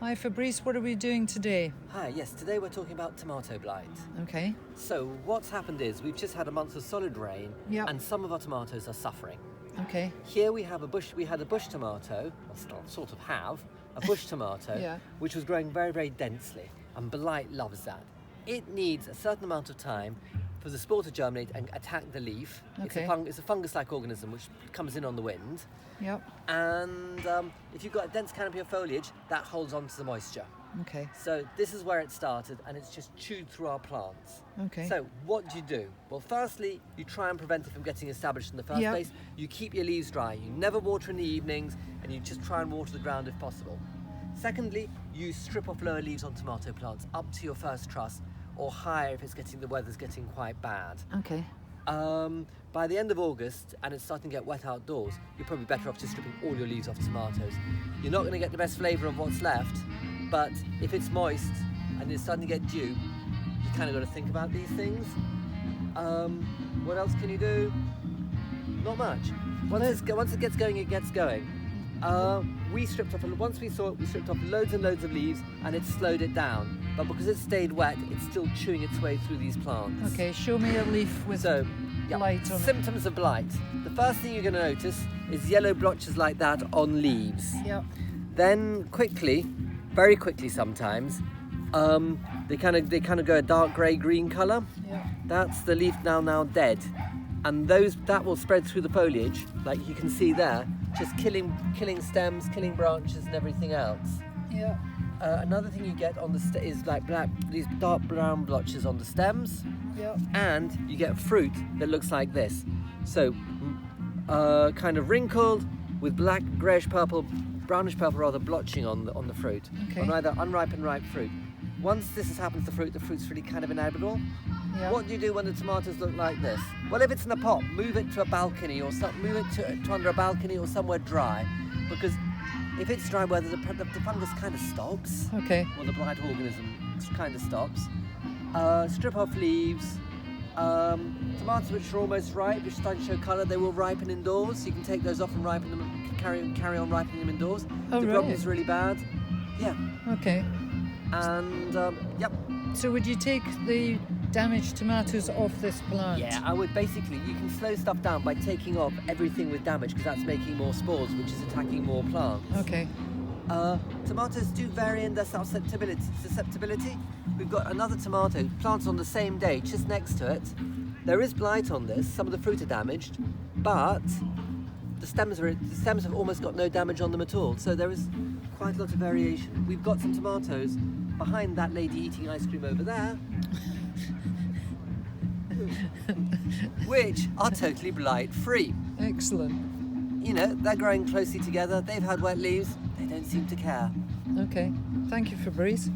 Hi Fabrice, what are we doing today? Hi, yes, today we're talking about tomato blight. Okay. So what's happened is we've just had a month of solid rain, Yep. and some of our tomatoes are suffering. Okay. Here we had a bush tomato, or sort of have, a bush tomato, Yeah. which was growing very, very densely, and blight loves that. It needs a certain amount of time for the spore to germinate and attack the leaf. Okay. It's a fungus-like organism which comes in on the wind, Yep. and if you've got a dense canopy of foliage, that holds on to the moisture. Okay. So this is where it started, and it's just chewed through our plants. Okay. So what do you do? Well, firstly, you try and prevent it from getting established in the first Yep. place. You keep your leaves dry. You never water in the evenings, and you just try and water the ground if possible. Secondly, you strip off lower leaves on tomato plants up to your first truss, or higher if the weather's getting quite bad. Okay. By the end of August, and it's starting to get wet outdoors, you're probably better off just stripping all your leaves off tomatoes. You're not going to get the best flavour of what's left, but if it's moist and it's starting to get dew, you kind of got to think about these things. What else can you do? Not much. Once it gets going, it gets going. We stripped off loads and loads of leaves, and it slowed it down. But because it stayed wet, it's still chewing its way through these plants. Okay, show me a leaf with blight on it. Symptoms of blight. The first thing you're going to notice is yellow blotches like that on leaves. Yep. Then very quickly sometimes, they kind of go a dark grey-green colour. Yep. That's the leaf now dead, and that will spread through the foliage, like you can see there, just killing stems, killing branches, and everything else. Yeah. Another thing you get on is like these dark brown blotches on the stems, Yep. and you get fruit that looks like this. So, kind of wrinkled with black, brownish purple rather blotching on the fruit, Okay. on either unripe and ripe fruit. Once this has happened to the fruit's really kind of inedible. Yep. What do you do when the tomatoes look like this? Well, if it's in a pot, move it to a balcony, or move it to under a balcony or somewhere dry, because if it's dry weather, the fungus kind of stops. Okay. Or the blight organism kind of stops. Strip off leaves. Tomatoes which are almost ripe, which are starting to show colour, they will ripen indoors. So you can take those off and ripen them, carry on ripening them indoors. Oh, the right. problem is really bad. Yeah. Okay. And yep. So would you take the damaged tomatoes off this plant? Yeah, I would you can slow stuff down by taking off everything with damage, because that's making more spores, which is attacking more plants. Okay. Tomatoes do vary in their susceptibility. We've got another tomato planted on the same day, just next to it. There is blight on this, some of the fruit are damaged, but the stems have almost got no damage on them at all, so there is quite a lot of variation. We've got some tomatoes behind that lady eating ice cream over there, which are totally blight free. Excellent. You know, they're growing closely together, they've had wet leaves, they don't seem to care. Okay. Thank you, Fabrice.